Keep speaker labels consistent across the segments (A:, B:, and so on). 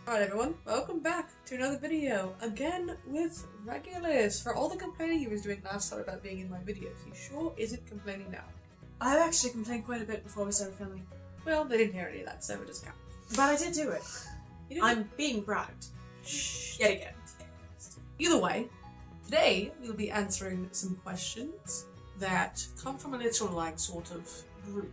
A: Alright everyone, welcome back to another video, again with Regulus. For all the complaining he was doing last time about being in my videos, he sure isn't complaining now.
B: I've actually complained quite a bit before we started filming.
A: Well, they didn't hear any of that, so it doesn't count.
B: But I did do it. I'm being bragged. Yet again.
A: Either way, today we'll be answering some questions that come from a little, sort of group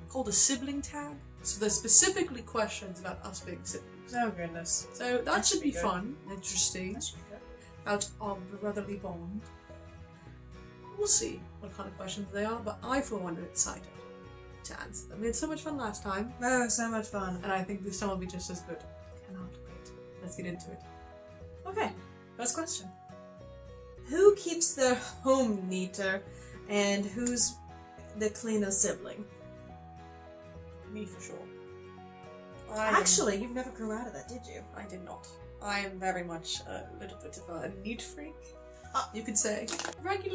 A: called a Sibling Tag. So they're specifically questions about us being siblings.
B: Oh goodness.
A: So that should be
B: good.
A: fun, interesting,
B: That should be good.
A: about our brotherly bond. We'll see what kind of questions they are, but I for one am excited to answer them. We had so much fun last time,
B: Oh, so much fun.
A: and I think this time will be just as good. Cannot wait. Let's get into it.
B: Okay, first question. Who keeps their home neater and who's the cleaner sibling?
A: Me for sure.
B: Actually, you never grew out of that, did you?
A: I did not. I am very much a little bit of a neat freak, you could say.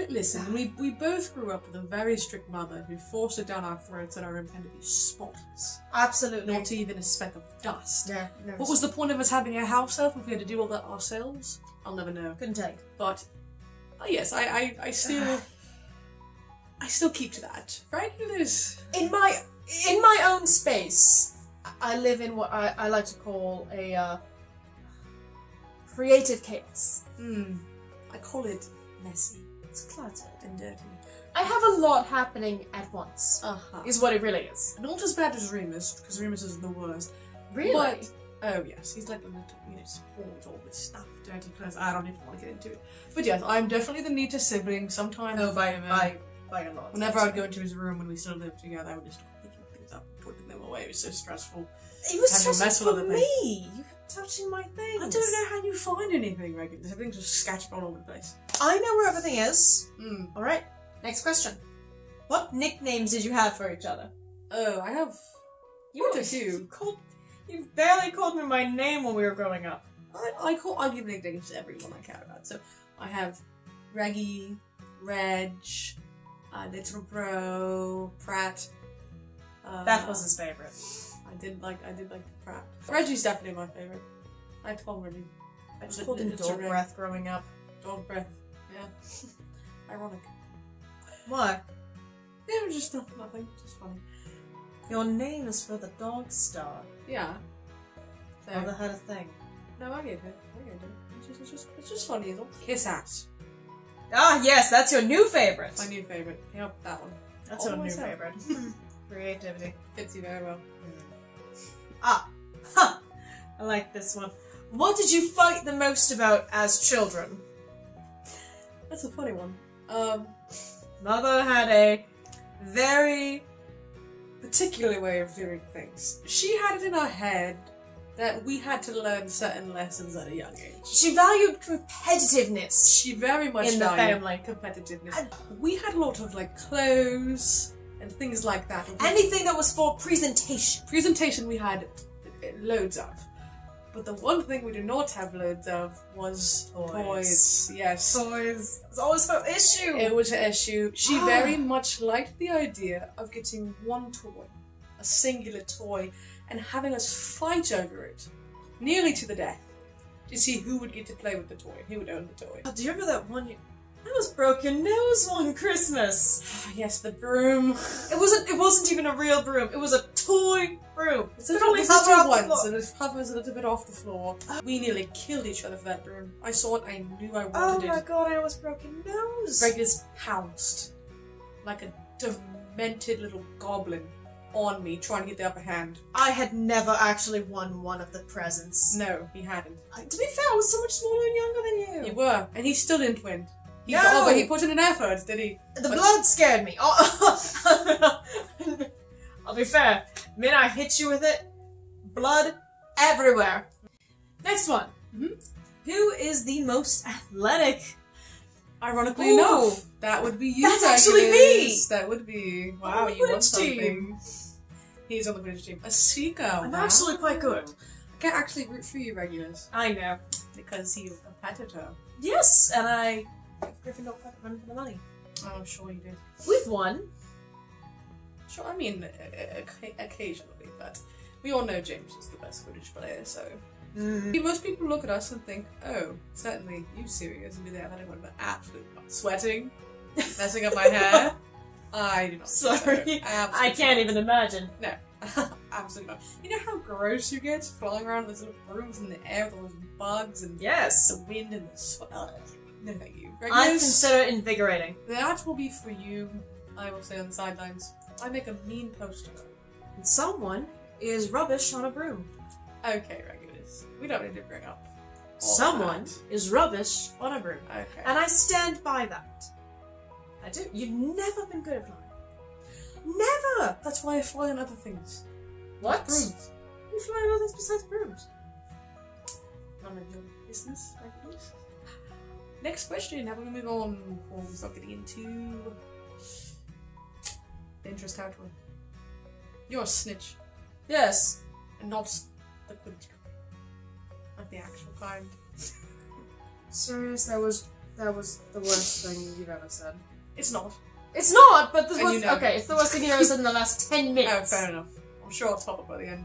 A: Listen, we both grew up with a very strict mother who forced it down our throats that our room had to be spotless.
B: Absolutely.
A: Not even a speck of dust.
B: No.
A: What was the point of us having a house elf if we had to do all that ourselves? I'll never know.
B: Couldn't tell you.
A: But, yes, I still keep to that. Regulus.
B: In my own space, I live in what I like to call a creative chaos.
A: I call it messy
B: It's cluttered.
A: and dirty.
B: I have a lot happening at once. Is what it really is.
A: Not as bad as Remus, because Remus is the worst.
B: Really?
A: But, oh yes, he's like a little, spoiled all this stuff, dirty clothes. I don't even want to get into it. But yes, I'm definitely the neatest sibling. Sometimes,
B: by a lot.
A: whenever I'd go into his room when we still lived together, I would just start picking things up, putting them away. It was so stressful.
B: It was
A: Having a mess
B: stressful
A: with
B: for
A: other
B: me. You kept touching my things.
A: I don't know how you find anything, Regulus. Everything's just scattered all over the place.
B: I know where everything is.
A: Alright.
B: Next question. What nicknames did you have for each other?
A: Oh, I have quite a few.
B: You barely called me my name when we were growing up.
A: I give nicknames to everyone I care about. So I have Reggie, Reg, Little Bro, Pratt.
B: That was his favorite.
A: I did like Pratt. Reggie's definitely my favorite. I call Reggie.
B: I just called him Dog Breath growing up.
A: Dog Breath. Yeah. Ironic.
B: Why?
A: Yeah, just nothing. Just funny.
B: Your name is for the dog star.
A: Yeah. So,
B: Never had a thing.
A: no, I get it. It's just funny. It's all kiss ass.
B: Ah, yes, that's your new favorite.
A: My new favorite. Yep, that one.
B: That's
A: All
B: your new
A: myself.
B: favorite. Creativity.
A: Fits you very well.
B: Ah, ha! I like this one. What did you fight the most about as children?
A: That's a funny one.
B: Mother had a very
A: Particular way of doing things. She had it in her head that we had to learn certain lessons at a young age.
B: She valued competitiveness.
A: She very much
B: In the
A: valued
B: family.
A: competitiveness. We had a lot of clothes and things like that.
B: Anything that was for presentation.
A: Presentation we had loads of. But the one thing we did not have loads of was toys. Yes.
B: Toys. It's always her issue.
A: It was an issue. She very much liked the idea of getting one toy, a singular toy, and having us fight over it, nearly to the death, to see who would get to play with the toy, who would own the toy.
B: Oh, do you remember that one year? I almost broke your nose one Christmas.
A: Yes, the broom.
B: It wasn't even a real broom. It was a toy broom.
A: It's a little ones, and it hovers a little bit off the floor. We nearly killed each other for that broom. I saw it, I knew I wanted it.
B: Oh my god, I almost broke your nose.
A: Regulus pounced like a demented little goblin on me, trying to get the upper hand.
B: I had never actually won one of the presents.
A: No, he hadn't.
B: To be fair, I was so much smaller and younger than you.
A: You were, and he still didn't win.
B: No!
A: But he put in an effort, did he?
B: The blood scared me. Oh. I'll be fair. The minute I hit you with it, blood everywhere. Next one. Who is the most athletic?
A: Ironically enough, that would be you.
B: That's actually me!
A: That would be. Wow,
B: On the
A: you won
B: Quidditch
A: something.
B: team.
A: He's on the Quidditch team. A seeker.
B: I'm actually quite good.
A: I can actually root for you, Regulus,
B: I know.
A: because he's a competitor.
B: Yes, and I Gryffindor run for the money.
A: Oh, I'm sure you did.
B: We've won.
A: Sure, I mean, occasionally, but We all know James is the best Quidditch player, so... Most people look at us and think, oh, certainly you, Sirius, and be there, and I would have absolutely not sweating, messing up my hair. I do not.
B: Sorry, I can't even imagine.
A: No, absolutely not. You know how gross you get flying around with those little brooms in the air with all those bugs and the wind and the sweat? No, thank you.
B: I consider it invigorating.
A: That will be for you, I will say, on the sidelines. I make a mean poster.
B: And someone is rubbish on a broom.
A: Okay, Regulus. We don't need to bring up
B: someone is rubbish on a broom.
A: Okay.
B: And I stand by that. I do. You've never been good at flying. Never!
A: That's why I fly on other things.
B: What?
A: Brooms.
B: You fly on others besides brooms.
A: None of your business, Regulus. Next question. How about we move on before we start getting into dangerous territory? You're a snitch.
B: Yes.
A: And not the Quidditch kind. Like the actual kind.
B: Sirius, that was the worst thing you've ever said.
A: It's not.
B: It's not, but this
A: And
B: was
A: you know
B: okay. It's the worst thing you've ever said in the last 10 minutes.
A: Oh, fair enough. I'm sure I'll top it by the end.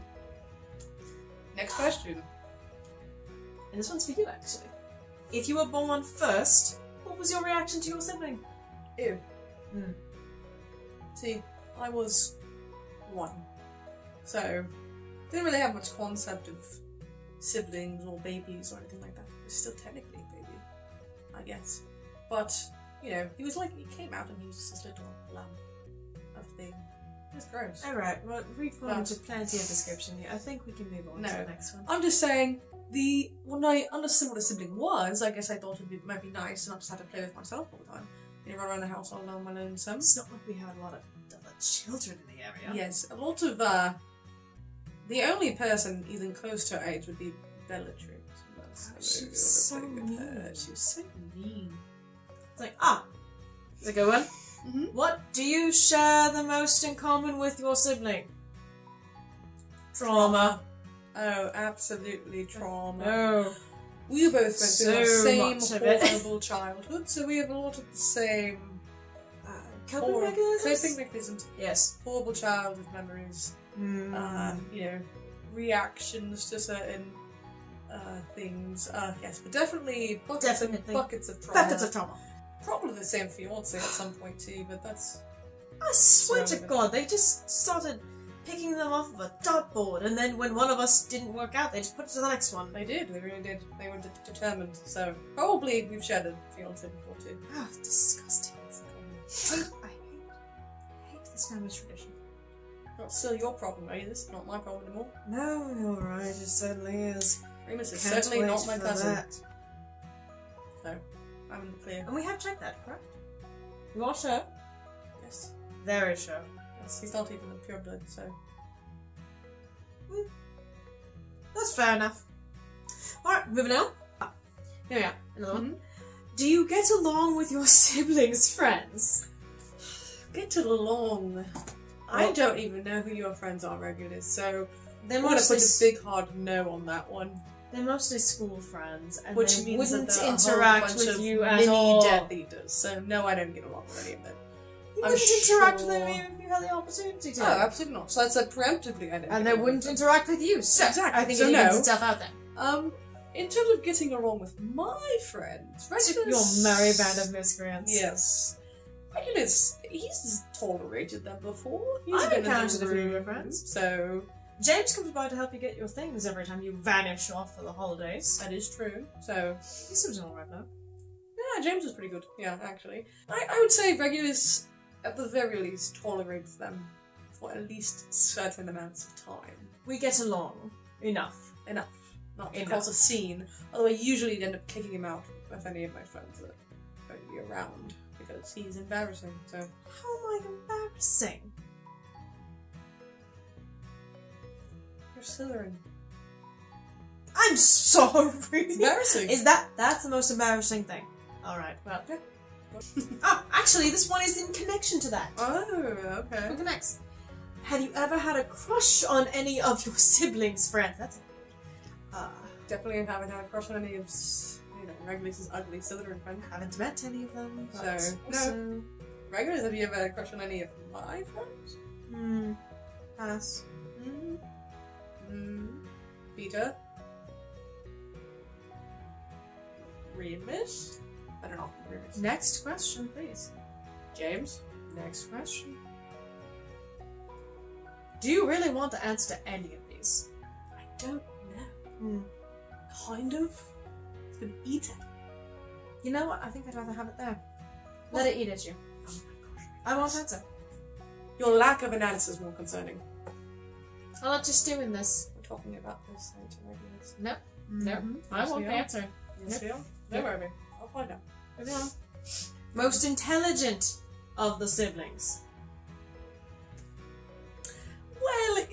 A: Next question.
B: And this one's for you, actually. If you were born first, what was your reaction to your sibling?
A: Ew. See, I was 1. So, didn't really have much concept of siblings or babies or anything like that. It was still technically a baby, I guess. But, you know, he came out and he was just this little lump of thing. It was gross.
B: Alright, well, we've gone into plenty of description here. I think we can move on to the next one.
A: I'm just saying, when I understood what a sibling was, I guess I thought might be nice to not just have to play with myself all the time. You know, run around the house all alone, my lonesome.
B: It's not like we had a lot of other children in the area.
A: Yes, a lot of, the only person even close to her age would be Bellatrix.
B: She was so mean.
A: She was so mean.
B: It's like, it's a good one. What do you share the most in common with your sibling? Trauma.
A: Oh, absolutely trauma.
B: Oh.
A: We both went through the same
B: much
A: horrible childhood, so we have a lot of the same
B: coping mechanisms?
A: Coping mechanisms.
B: Yes.
A: Horrible childhood memories. You know, reactions to certain things. Yes, but definitely buckets of trauma.
B: Buckets of trauma.
A: Probably the same fiance at some point too, but that's...
B: I swear to God, they just started picking them off of a dartboard, and then when one of us didn't work out, they just put it to the next one.
A: They did, they really did. They were determined, so probably we've shared a fiance before too.
B: Oh, disgusting. I hate this family tradition.
A: Not still your problem, eh? This is not my problem anymore.
B: No, you're right, it certainly is.
A: Remus is certainly not my cousin.
B: That.
A: So, I'm in the clear.
B: And we have checked that, correct? You are sure?
A: Yes.
B: Very sure.
A: Yes, he's not even a pure blood, so...
B: That's fair enough. Alright, moving on. Here we are, another one. Do you get along with your siblings' friends?
A: Get along. I don't even know who your friends are, Regulus, so I'm gonna put a big hard no on that one.
B: They're mostly school friends, and
A: which
B: they
A: means
B: wouldn't
A: that
B: interact with you at all.
A: Death Eaters, so no, I don't get along with any of them.
B: You wouldn't interact with them even if you had the opportunity to.
A: Oh, absolutely not. So I said preemptively I don't.
B: And they wouldn't interact with you. So
A: exactly.
B: I think it evens itself out there.
A: In terms of getting along with my friends,
B: Regulus... Your merry band of miscreants.
A: Yes. Regulus, he's tolerated them before.
B: I've encountered a few of your friends.
A: So...
B: James comes by to help you get your things every time you vanish off for the holidays.
A: That is true. So...
B: He seems alright now.
A: Yeah, James is pretty good. Yeah, actually. I would say Regulus, at the very least, tolerates them for at least certain amounts of time.
B: We get along. Enough.
A: Not to cause a scene, although I usually end up kicking him out if any of my friends are going to be around, because he's embarrassing, so...
B: How am I embarrassing?
A: You're Slytherin.
B: I'm sorry!
A: It's embarrassing!
B: That's the most embarrassing thing. Alright, well... Yeah. Actually, this one is in connection to that.
A: Oh, okay.
B: Look at next. Have you ever had a crush on any of your siblings' friends? That's
A: definitely haven't had a crush on any of, Regulus's ugly Slytherin friend.
B: Haven't met any of them.
A: So, no. Regulus, have you ever had a crush on any of my friends?
B: Pass.
A: Peter. Remus? I don't know. Remus.
B: Next question, please.
A: James?
B: Next question. Do you really want to answer to any of these?
A: I don't know. Kind of. It's gonna eat it.
B: You know what? I think I'd rather have it there. Let it eat at you.
A: Oh my gosh.
B: I won't answer.
A: Your lack of an answer is more concerning.
B: I'll let you stew in this.
A: We're talking about this later, Regulus.
B: No. No. I
A: Yes,
B: won't
A: we are.
B: answer.
A: Yes, we are. Don't worry. I'll find out.
B: Moving on. Most intelligent of the siblings.
A: Well,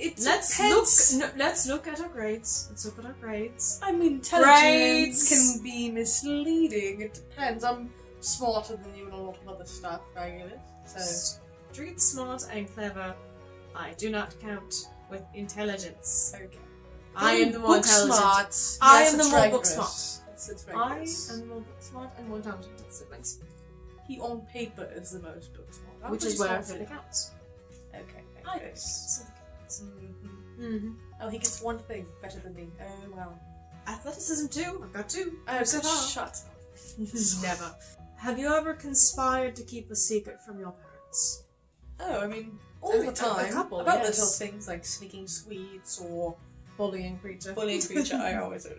B: Let's look at our grades. Let's look at our grades.
A: I mean, intelligence
B: Grades.
A: can be misleading. It depends. I'm smarter than you in a lot of other stuff, Regulus. So,
B: Street smart and clever. I do not count with intelligence.
A: okay.
B: I am the more
A: book
B: intelligent.
A: smart.
B: I
A: Yes,
B: am the
A: it's
B: more book
A: Regulus.
B: smart.
A: It's
B: I
A: Regulus.
B: am the more book smart and more intelligent of the siblings.
A: He on paper is the most book smart. I'm
B: Which
A: pretty
B: is where
A: smart
B: it really
A: too.
B: counts.
A: Okay.
B: I
A: Okay.
B: Mm-hmm.
A: Oh, he gets one thing better than me. Oh, wow.
B: Athleticism too. I've got two.
A: Oh,
B: So far.
A: shut up.
B: Never. Have you ever conspired to keep a secret from your parents?
A: Oh, I mean, all
B: I mean,
A: the time.
B: a couple,
A: about
B: yes.
A: little things like sneaking sweets or
B: Bullying creature.
A: bullying creature. I always do.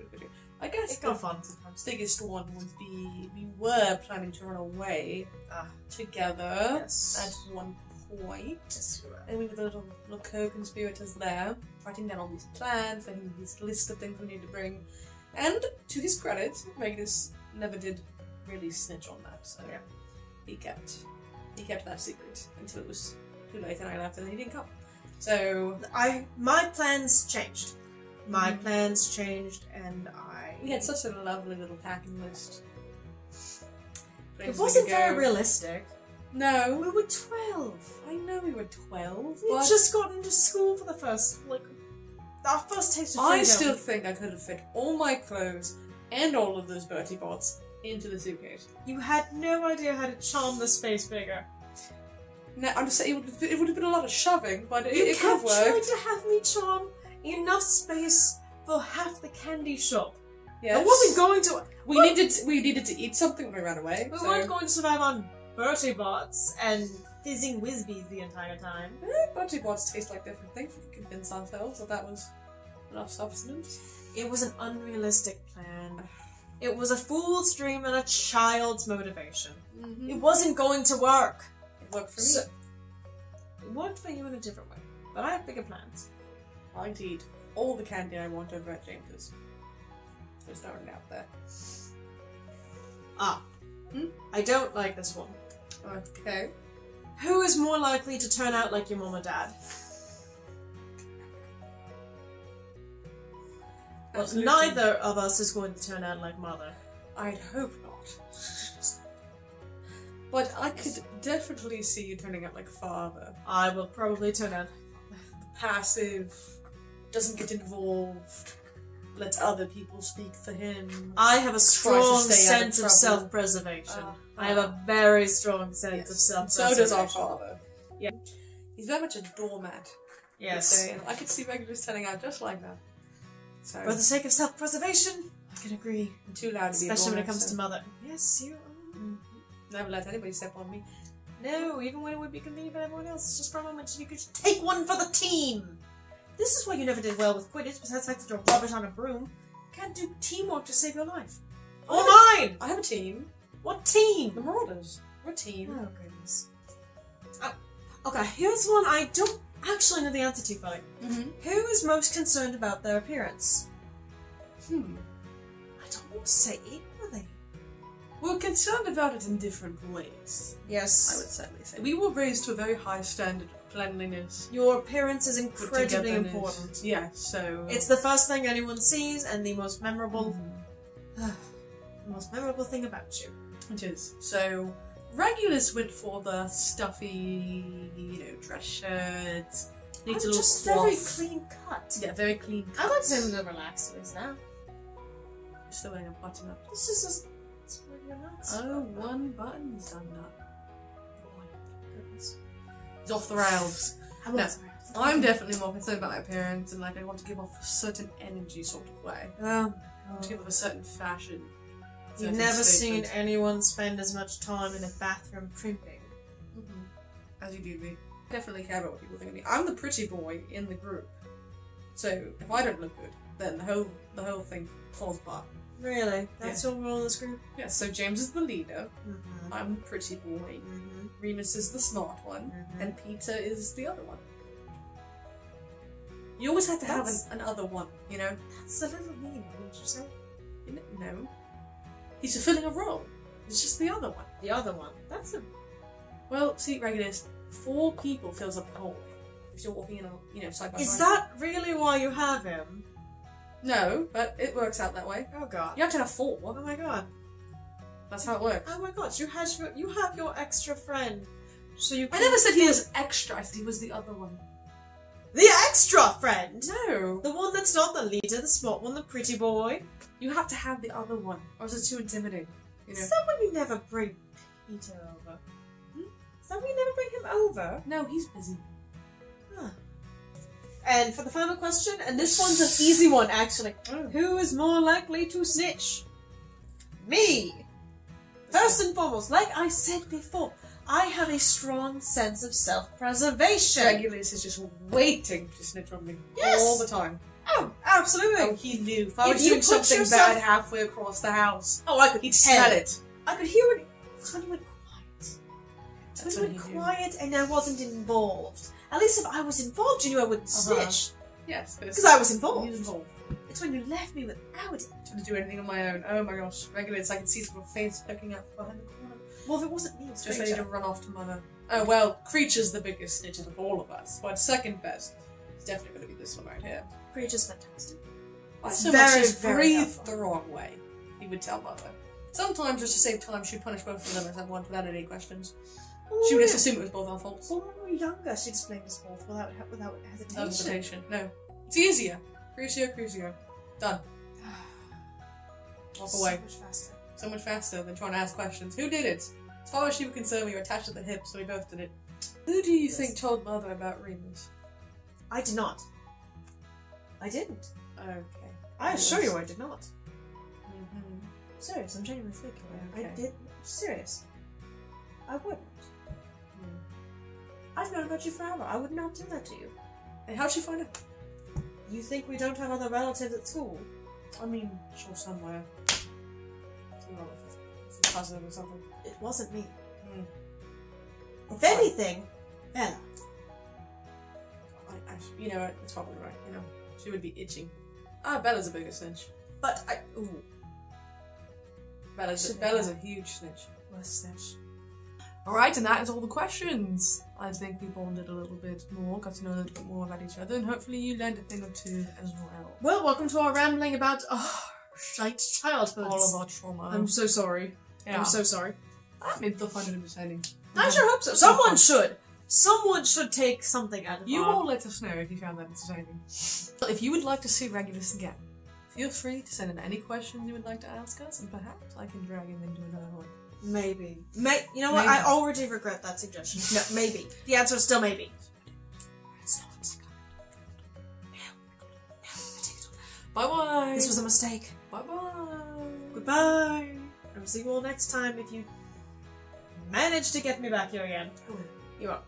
A: I guess
B: It's got fun sometimes.
A: biggest one would be we were planning to run away together
B: Yes.
A: at one point.
B: Yes, you were.
A: And we were the little co-conspirators there, writing down all these plans, making this list of things we need to bring. And to his credit, Regulus never did really snitch on that, so
B: Yeah.
A: he kept that secret until it was too late and I left and he didn't come. So
B: My plans changed. My plans changed, and
A: we had such a lovely little packing list.
B: It
A: Places
B: wasn't
A: we could go.
B: very realistic.
A: No,
B: We were 12.
A: I know we were 12,
B: We
A: but
B: just got into school for the first, our first taste of
A: I
B: freedom.
A: still think I could have fit all my clothes and all of those Bertie Bots into the suitcase.
B: You had no idea how to charm the space bigger.
A: Now, I'm just saying it would have been a lot of shoving, but
B: You
A: it could have
B: kept trying
A: worked.
B: to have me charm enough space for half the candy shop.
A: Yes.
B: I wasn't going to.
A: We needed to eat something when we ran away.
B: We
A: so-
B: weren't going to survive on Bertie Bots and fizzing Whizbees the entire time.
A: Bertie Bots taste like different things. We could convince ourselves that was enough substance.
B: It was an unrealistic plan. It was a fool's dream and a child's motivation.
A: Mm-hmm.
B: It wasn't going to work.
A: It worked for me.
B: So- It worked for you in a different way, but I have bigger plans.
A: I'll eat all the candy I want over at James's. There's no one out there.
B: I don't like this one.
A: Okay.
B: Who is more likely to turn out like your mom or dad? Well,
A: Absolutely.
B: neither of us is going to turn out like mother.
A: I'd hope not. But I could definitely see you turning out like father.
B: I will probably turn out.
A: Passive, doesn't get involved, lets other people speak for him.
B: I have a strong
A: stay out of
B: sense of
A: trouble.
B: self-preservation. I have a very strong sense of
A: So
B: self-preservation.
A: does our father.
B: Yeah.
A: He's very much a doormat.
B: Yes.
A: And I could see Regulus turning out just like that. So,
B: For the sake of self-preservation, I can agree.
A: I'm too loud to be a
B: Especially when it
A: doormat,
B: comes
A: so-
B: to mother. Yes, you are.
A: Never let anybody step on me.
B: No, even when it would be convenient for everyone else, it's just for a moment you could just take one for the team. This is why you never did well with Quidditch, besides like to throw rubbish on a broom. You can't do teamwork to save your life. Or mine!
A: I have a team.
B: What team?
A: The Marauders. We're a team.
B: Oh, goodness. Okay, here's one I don't actually know the answer to, Philly.
A: Mm-hmm.
B: Who is most concerned about their appearance? I don't want to say it, are they?
A: We're concerned about it in different ways,
B: Yes.
A: I would certainly say. We were raised to a very high standard of cleanliness.
B: Your appearance is incredibly
A: put-togetherness.
B: important.
A: Yeah, so...
B: It's the first thing anyone sees and the most memorable thing about you.
A: It is. So, Regulus went for the stuffy, dress shirts,
B: I'm
A: neat little
B: just
A: cloth.
B: very clean cut.
A: Yeah, very clean.
B: I like him to relax with now.
A: Still wearing a button up.
B: This is just it's really nice.
A: Oh, one button's done that.
B: Goodness.
A: He's off the rails.
B: I
A: No.
B: was
A: I'm definitely more concerned about my appearance and like I want to give off a certain energy sort of way.
B: Oh,
A: I want to give off a certain fashion.
B: you've
A: certain
B: never seen
A: statement.
B: anyone spend as much time in a bathroom primping.
A: As you do me. I definitely care about what people think of me. I'm the pretty boy in the group. So if I don't look good, then the whole thing falls apart.
B: Really? That's your role in this group?
A: Yeah, so James is the leader,
B: Mm-hmm.
A: I'm the pretty boy,
B: Mm-hmm.
A: Remus is the smart one,
B: Mm-hmm.
A: and Peter is the other one. You always have to have an other one, you know?
B: That's a little mean, wouldn't you say?
A: No. He's fulfilling a role. It's just the other one.
B: The other one. That's a...
A: Well, see, Regulus, 4 people fills up a hole. If you're walking in, side by side.
B: Is that really why you have him?
A: No, but it works out that way.
B: Oh god.
A: You have to have 4.
B: Oh my god.
A: That's how it works.
B: Oh my god, you have your extra friend. So you
A: I never said he was extra, I said he was the other one.
B: The extra friend?
A: No.
B: The one that's not the leader, the smart one, the pretty boy?
A: You have to have the other one, or else it's too intimidating. You know?
B: Is that when you never bring Peter over? Is that when you never bring him over?
A: No, he's busy.
B: Huh. And for the final question, and this one's an easy one actually. Who is more likely to snitch? Me! First and foremost, like I said before, I have a strong sense of self-preservation.
A: Regulus is just waiting to snitch on me.
B: Yes.
A: All the time.
B: Oh, absolutely.
A: Oh, he knew. If I
B: If
A: was
B: you
A: doing
B: put
A: something
B: yourself-
A: bad halfway across the house,
B: Oh, I could
A: he'd
B: tell.
A: smell it.
B: I could hear it when he went quiet.
A: That's
B: When
A: when
B: he
A: he
B: went
A: knew.
B: quiet and I wasn't involved. At least if I was involved, you knew I wouldn't snitch.
A: Yes,
B: Because I was involved.
A: He was involved.
B: It's when you left me without it.
A: Trying to do anything on my own. Oh my gosh. Regulus, I can see his little face poking out behind the corner.
B: Well, if it wasn't me, it was
A: Just ready to
B: Creature.
A: run off to Mother. Oh well, Creature's the biggest snitch of all of us. But second best is definitely going to be this one right here.
B: Creature's fantastic.
A: I
B: It's
A: so
B: very,
A: much as
B: very
A: breathed
B: helpful.
A: the wrong way, he would tell Mother. Sometimes, just to save time, she'd punish both of them as at once without any questions. She would just assume it was both our faults.
B: Well, when we were younger, she'd explain us both without hesitation.
A: No hesitation. No. It's easier. Crucio. Done. Walk away.
B: So much faster.
A: So much faster than trying to ask questions. Who did it? As far as she was concerned, we were attached at the hip, so we both did it. Who do you think told Mother about Remus?
B: I did not. I didn't.
A: Okay.
B: I assure you I did not.
A: Mm-hmm.
B: Serious, I'm genuinely thinking.
A: Okay.
B: I did. Serious. I wouldn't. I've known about you forever. I would not do that to you.
A: Hey, how'd she find it?
B: You think we don't have other relatives at school?
A: I mean, sure, somewhere. It's a cousin or something.
B: It wasn't me.
A: Hmm.
B: If anything, Bella.
A: You know what? It's probably right. You know, she would be itching. Ah, Bella's a bigger snitch.
B: But I. Ooh.
A: Bella's
B: Shouldn't
A: a
B: have.
A: huge snitch.
B: Worse snitch.
A: Alright, and that is all the questions. I think we bonded a little bit more, got to know a little bit more about each other, and hopefully you learned a thing or two as well.
B: Well, welcome to our rambling about shite childhoods.
A: All of our trauma.
B: I'm so sorry.
A: Yeah.
B: I'm so sorry.
A: I mean, they'll find it entertaining.
B: I sure hope so. Someone should. Someone should take something out of
A: You
B: our...
A: all let us know if you found that entertaining. If you would like to see Regulus again, feel free to send in any questions you would like to ask us, and perhaps I can drag him into another one.
B: Maybe. You know what?
A: Maybe.
B: I already regret that suggestion. No, maybe. The answer is still maybe. It's not.
A: Bye bye!
B: This was a mistake.
A: Bye bye!
B: Goodbye. I will see you all next time if you manage to get me back here again. You are.